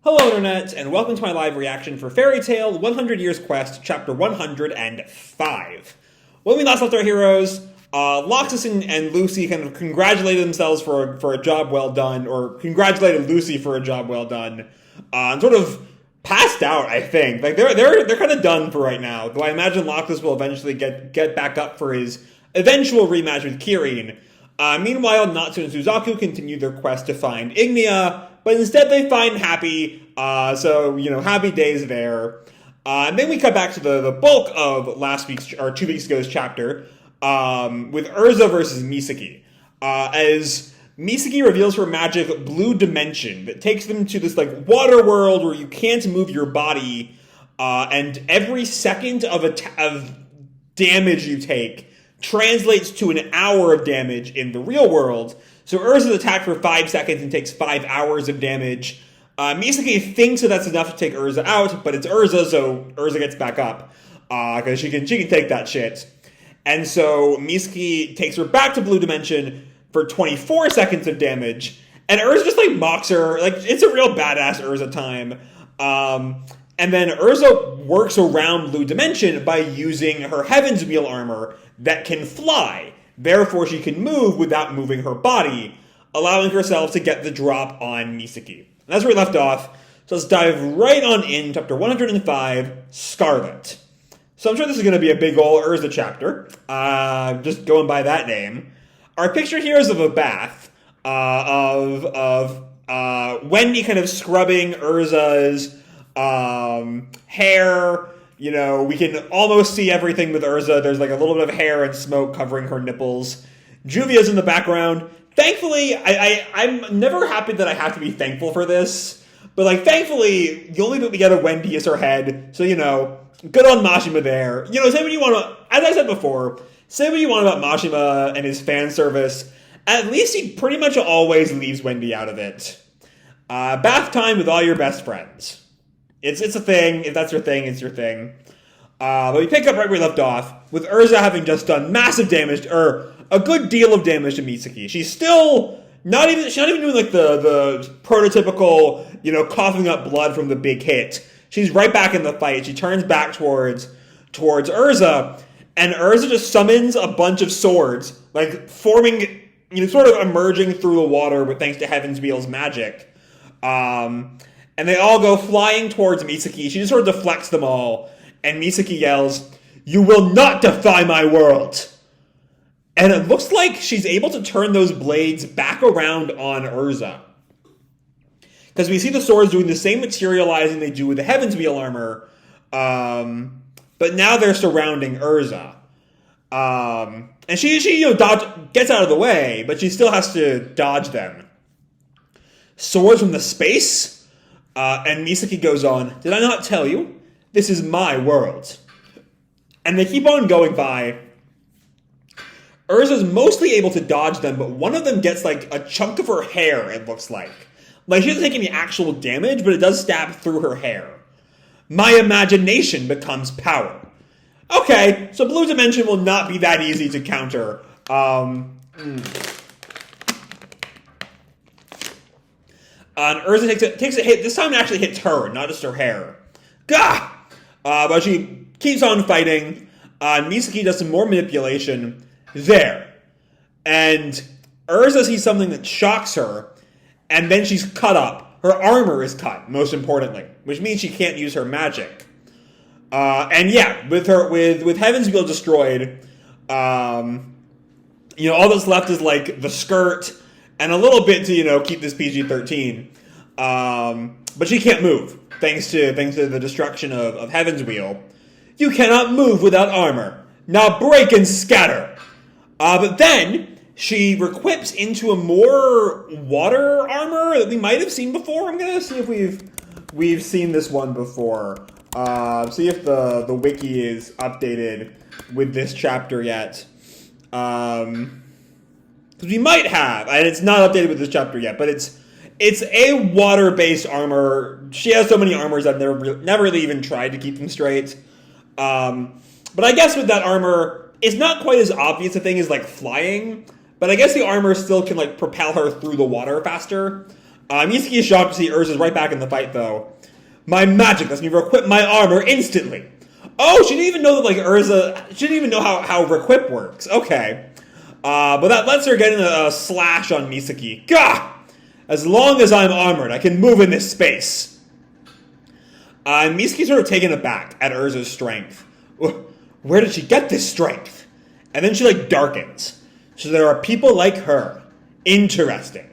Hello Internet, and welcome to my live reaction for Fairy Tail 100 Years Quest, Chapter 105. When we last left our heroes, Loxus and Lucy kind of congratulated themselves for a job well done, or congratulated Lucy for a job well done, and sort of passed out, I think. Like, they're kind of done for right now, though I imagine Loxus will eventually get back up for his eventual rematch with Kirin. Meanwhile, Natsu and Suzaku continue their quest to find Ignia, but instead they find Happy, so, happy days there. And then we cut back to the bulk of last week's, or 2 weeks ago's chapter, with Erza versus Misaki. As Misaki reveals her magic blue dimension that takes them to this, water world where you can't move your body, and every second of damage you take translates to an hour of damage in the real world. So Erza's attacked for 5 seconds and takes 5 hours of damage. Misaki thinks that's enough to take Erza out, but it's Erza, so Erza gets back up, because she can take that shit. And so Misaki takes her back to Blue Dimension for 24 seconds of damage, and Erza just, mocks her. It's a real badass Erza time. And then Erza works around Blue Dimension by using her Heaven's Wheel armor that can fly. Therefore, she can move without moving her body, allowing herself to get the drop on Misaki. And that's where we left off. So let's dive right on in chapter 105, Scarlet. So I'm sure this is going to be a big ol' Erza chapter, just going by that name. Our picture here is of a bath, of Wendy kind of scrubbing Erza's hair. We can almost see everything with Erza. There's a little bit of hair and smoke covering her nipples. Juvia's in the background. Thankfully, I'm never happy that I have to be thankful for this, but thankfully, the only bit we get of Wendy is her head. So, good on Mashima there. Say what you want to, as I said before, say what you want about Mashima and his fan service. At least he pretty much always leaves Wendy out of it. Bath time with all your best friends. It's a thing. If that's your thing, it's your thing. But we pick up right where we left off, with Erza having just done massive damage, or a good deal of damage to Misaki. She's still not even doing the prototypical, coughing up blood from the big hit. She's right back in the fight. She turns back towards Erza, and Erza just summons a bunch of swords, forming, sort of emerging through the water, but thanks to Heaven's Wheel's magic. And they all go flying towards Misaki. She just sort of deflects them all. And Misaki yells, "You will not defy my world!" And it looks like she's able to turn those blades back around on Erza. Because we see the swords doing the same materializing they do with the Heaven's Wheel armor. But now they're surrounding Erza. And she gets out of the way, but she still has to dodge them. Swords from the space? And Misaki goes on, "Did I not tell you? This is my world." And they keep on going by. Erza's mostly able to dodge them, but one of them gets, a chunk of her hair, it looks like. She doesn't take any actual damage, but it does stab through her hair. My imagination becomes power. Okay, so Blue Dimension will not be that easy to counter. And Erza takes a hit. This time it actually hits her, not just her hair. Gah! But she keeps on fighting. Misaki does some more manipulation. There. And Erza sees something that shocks her, and then she's cut up. Her armor is cut, most importantly, which means she can't use her magic. And yeah, with Heaven's Wheel destroyed, all that's left is the skirt and a little bit to, keep this PG-13. But she can't move, thanks to the destruction of Heaven's Wheel. You cannot move without armor. Now break and scatter. But then she requips into a more water armor that we might have seen before. I'm gonna see if we've seen this one before. See if the wiki is updated with this chapter yet. Because we might have, and it's not updated with this chapter yet, but it's a water-based armor. She has so many armors I've never really even tried to keep them straight. But I guess with that armor, it's not quite as obvious a thing as flying, but I guess the armor still can propel her through the water faster. Misaki is shocked to see Erza's right back in the fight, though. My magic lets me requip my armor instantly. Oh, she didn't even know that, like, Erza... She didn't even know how requip works. Okay. But that lets her get in a slash on Misaki. Gah! As long as I'm armored, I can move in this space. And Misaki's sort of taken aback at Erza's strength. Where did she get this strength? And then she, like, darkens. So there are people like her. Interesting.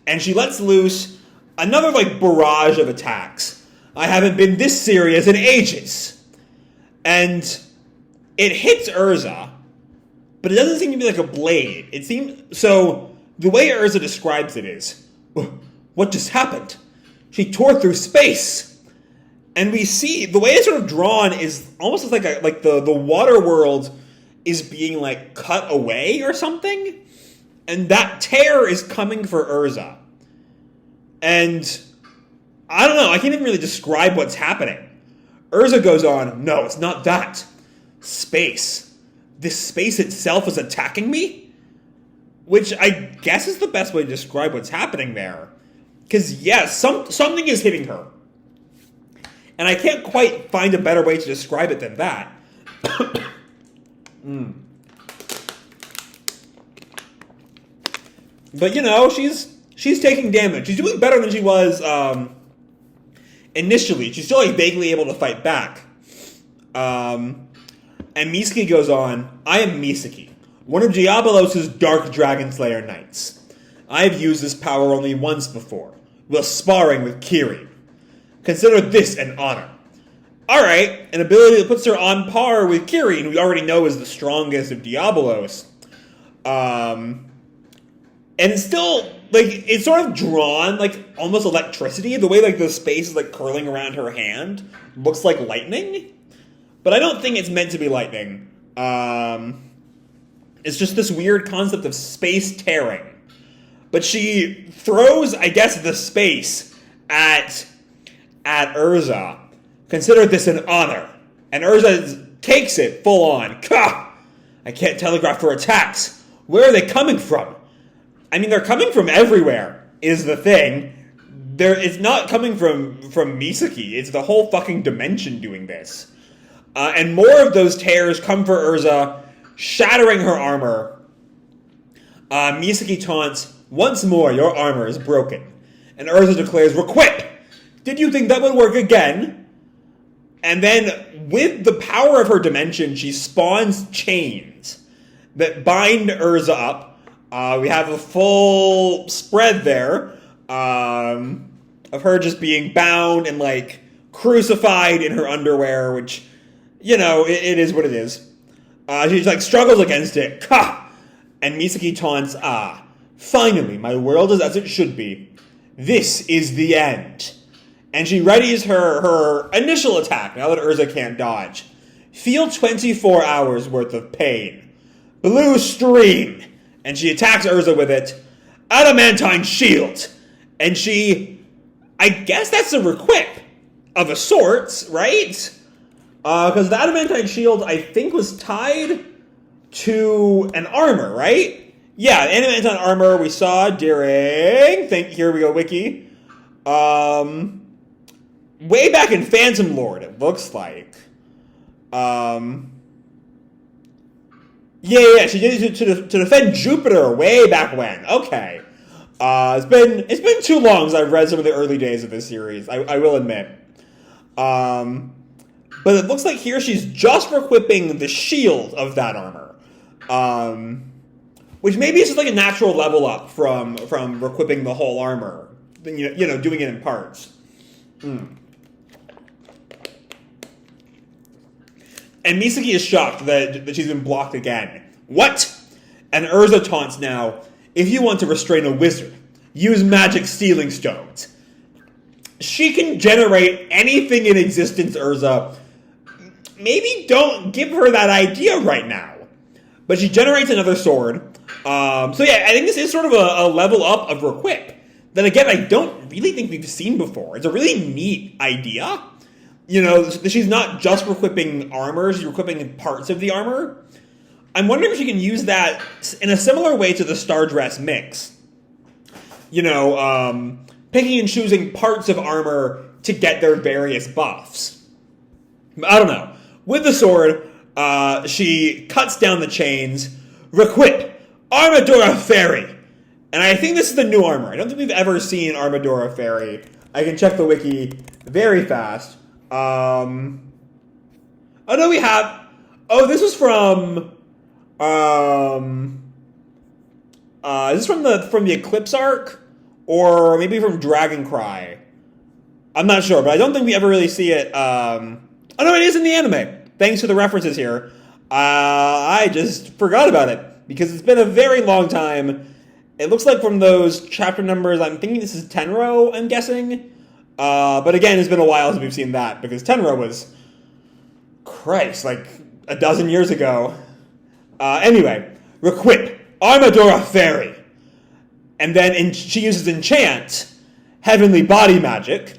And she lets loose another, like, barrage of attacks. I haven't been this serious in ages. And it hits Erza, but it doesn't seem to be like a blade. It seems... So, the way Erza describes it is, what just happened? She tore through space. And we see, the way it's sort of drawn is almost like the water world is being, like, cut away or something. And that tear is coming for Erza. And I don't know, I can't even really describe what's happening. Erza goes on, no, it's not that. Space. This space itself is attacking me? Which I guess is the best way to describe what's happening there. Because, yes, something is hitting her. And I can't quite find a better way to describe it than that. But, you know, she's taking damage. She's doing better than she was initially. She's still, like, vaguely able to fight back. And Misaki goes on, I am Misaki, one of Diabolos' Dark Dragon Slayer Knights. I have used this power only once before, while sparring with Kiria. Consider this an honor. Alright, an ability that puts her on par with Kiria, who we already know is the strongest of Diabolos. And it's still, like, it's sort of drawn, like, almost electricity. The way, like, the space is, like, curling around her hand looks like lightning. But I don't think it's meant to be lightning. It's just this weird concept of space tearing. But she throws, I guess, the space at Erza. Consider this an honor. And Erza takes it full on. Kah! I can't telegraph her attacks. Where are they coming from? I mean, they're coming from everywhere, is the thing. It's not coming from Misaki. It's the whole fucking dimension doing this. And more of those tears come for Erza, shattering her armor. Misaki taunts, once more, your armor is broken. And Erza declares, requip! Did you think that would work again? And then, with the power of her dimension, she spawns chains that bind Erza up. We have a full spread there of her just being bound and, like, crucified in her underwear, which, you know, it is what it is. She, like, struggles against it. Ha! And Misaki taunts, finally, my world is as it should be. This is the end. And she readies her initial attack, now that Erza can't dodge. Feel 24 hours worth of pain. Blue stream! And she attacks Erza with it. Adamantine shield! And she... I guess that's a requip of a sorts, right? Because the adamantine shield, I think, was tied to an armor, right? Yeah, adamantine armor we saw during... Here we go, wiki. Way back in Phantom Lord, it looks like. Yeah, she did it to defend Jupiter way back when. Okay. It's been too long since I've read some of the early days of this series, I will admit. But it looks like here she's just equipping the shield of that armor. Which maybe is just like a natural level up from equipping the whole armor. You know, doing it in parts. And Misaki is shocked that she's been blocked again. What? And Erza taunts now, if you want to restrain a wizard, use magic stealing stones. She can generate anything in existence, Erza. Maybe don't give her that idea right now. But she generates another sword. So yeah, I think this is sort of a level up of requip. That again, I don't really think we've seen before. It's a really neat idea. You know, she's not just equipping armor, she's equipping parts of the armor. I'm wondering if she can use that in a similar way to the Star Dress mix. You know, picking and choosing parts of armor to get their various buffs. I don't know. With the sword, she cuts down the chains. Requip, Armadura Fairy. And I think this is the new armor. I don't think we've ever seen Armadura Fairy. I can check the wiki very fast. Oh no, we have. Oh, this was from. Is this from the Eclipse arc, or maybe from Dragon Cry? I'm not sure, but I don't think we ever really see it. Oh no, it is in the anime. Thanks to the references here. I just forgot about it because it's been a very long time. It looks like from those chapter numbers, I'm thinking this is Tenro, I'm guessing. But again, it's been a while since we've seen that, because Tenro was, Christ, like a dozen years ago. Anyway, Requip, Armadura Fairy. And then she uses Enchant, Heavenly Body Magic,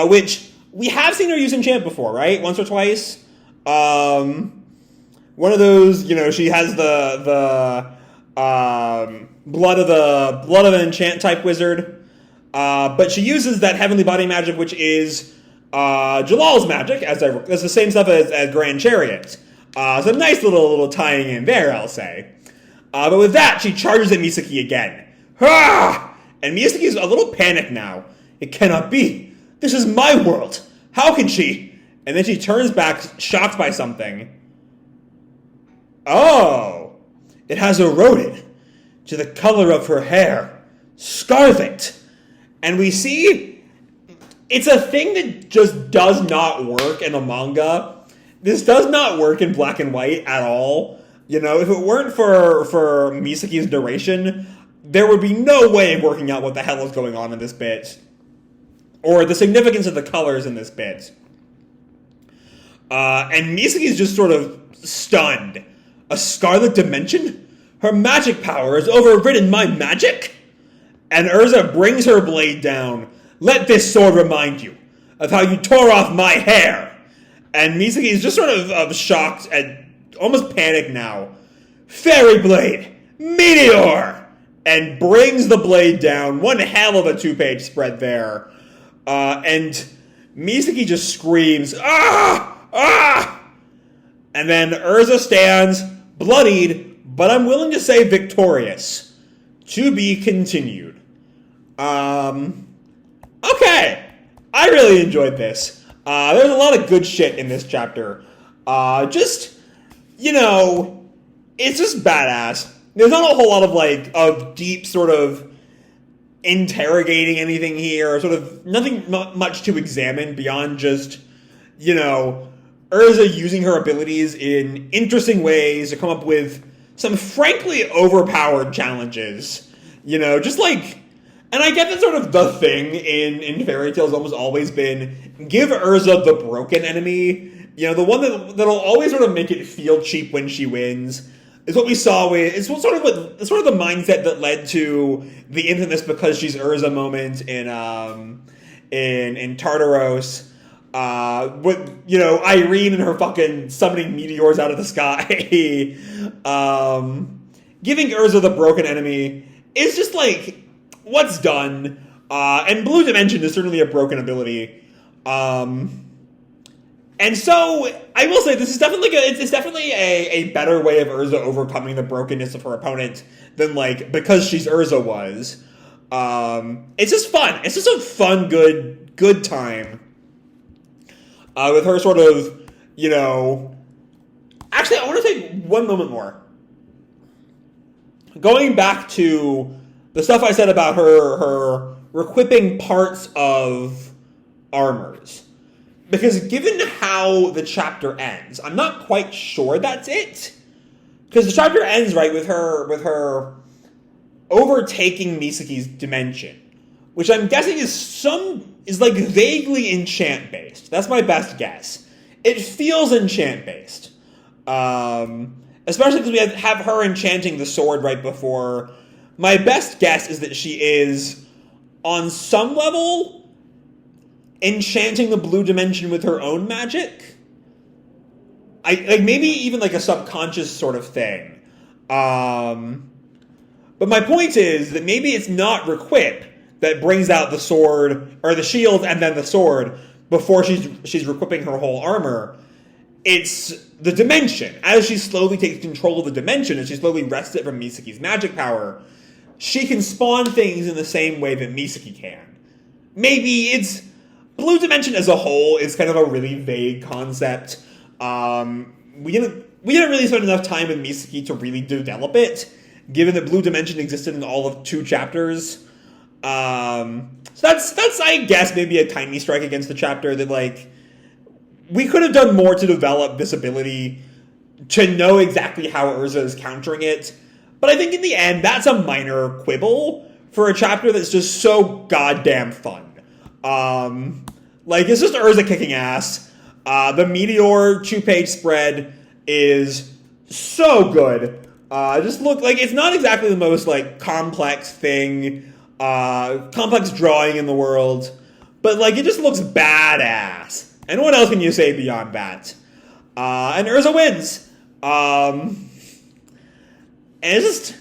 which we have seen her use Enchant before, right? Once or twice. One of those, she has the blood of an enchant type wizard, but she uses that heavenly body magic, which is Jalal's magic, that's the same stuff as Grand Chariot. So nice little tying in there, I'll say. But with that, she charges at Misaki again. Ha! And Misaki is a little panicked now. It cannot be. This is my world. How can she? And then she turns back, shocked by something. Oh, it has eroded to the color of her hair. Scarlet. And we see it's a thing that just does not work in a manga. This does not work in black and white at all. If it weren't for Misaki's narration, there would be no way of working out what the hell is going on in this bit, or the significance of the colors in this bit. And Misaki's just sort of stunned. A scarlet dimension? Her magic power has overridden my magic? And Erza brings her blade down. Let this sword remind you of how you tore off my hair. And Misaki is just sort of shocked and almost panicked now. Fairy blade! Meteor! And brings the blade down. One hell of a 2-page spread there. And Misaki just screams, ah! Ah! And then Erza stands, bloodied, but I'm willing to say victorious. To be continued. Okay. I really enjoyed this. There's a lot of good shit in this chapter. It's just badass. There's not a whole lot of deep sort of interrogating anything here, sort of nothing much to examine beyond just, Erza using her abilities in interesting ways to come up with some frankly overpowered challenges. And I get that sort of the thing in fairy tales almost always been, give Erza the broken enemy, the one that'll always sort of make it feel cheap when she wins. Is what we saw it's sort of the mindset that led to the infamous because she's Erza moment in Tartaros. With Irene and her fucking summoning meteors out of the sky. Giving Erza the broken enemy is just what's done. And Blue Dimension is certainly a broken ability. And so I will say this is definitely it's definitely a better way of Erza overcoming the brokenness of her opponent than because she's Erza was. It's just fun. It's just a fun, good time. With her sort of, Actually, I want to take one moment more. Going back to the stuff I said about her equipping parts of armors. Because given how the chapter ends, I'm not quite sure that's it. Because the chapter ends, right, with her overtaking Misaki's dimension. Which I'm guessing is vaguely enchant based. That's my best guess. It feels enchant based. Especially because we have her enchanting the sword right before. My best guess is that she is, on some level, enchanting the blue dimension with her own magic. Maybe even a subconscious sort of thing. But my point is that maybe it's not Requip that brings out the sword, or the shield and then the sword, before she's equipping her whole armor. It's the dimension. As she slowly takes control of the dimension, as she slowly wrests it from Misaki's magic power, she can spawn things in the same way that Misaki can. Maybe it's... Blue Dimension as a whole is kind of a really vague concept. We didn't really spend enough time with Misaki to really develop it, given that Blue Dimension existed in all of 2 chapters. So that's I guess maybe a tiny strike against the chapter, that like we could have done more to develop this ability to know exactly how Erza is countering it. But I think in the end that's a minor quibble for a chapter that's just so goddamn fun. Like it's just Erza kicking ass. The Meteor 2-page spread is so good. Just look like it's not exactly the most like complex thing, complex drawing in the world, but like it just looks badass. And what else can you say beyond that? And Erza wins. And it's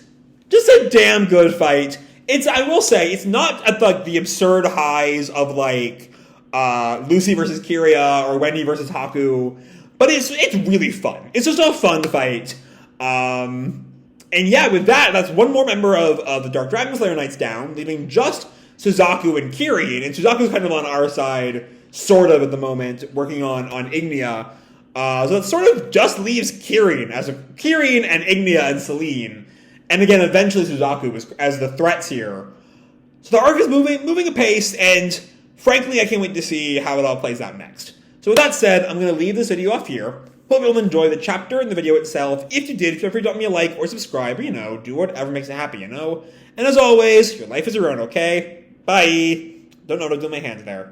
just a damn good fight. I will say, it's not at like the absurd highs of like Lucy versus Kiria or Wendy versus Haku, but it's really fun. It's just a fun fight. And yeah, with that's one more member of the Dark Dragon Slayer Knights down, leaving just Suzaku and Kirin. And Suzaku's kind of on our side, sort of at the moment, working on Ignia. So it sort of just leaves Kirin and Ignia and Celine. And again, eventually Suzaku as the threats here. So the arc is moving apace, and frankly, I can't wait to see how it all plays out next. So with that said, I'm going to leave this video off here. Hope you'll enjoy the chapter and the video itself. If you did, feel free to drop me a like or subscribe, or, do whatever makes it happy, And as always, your life is your own, okay? Bye! Don't know what to do with my hands there.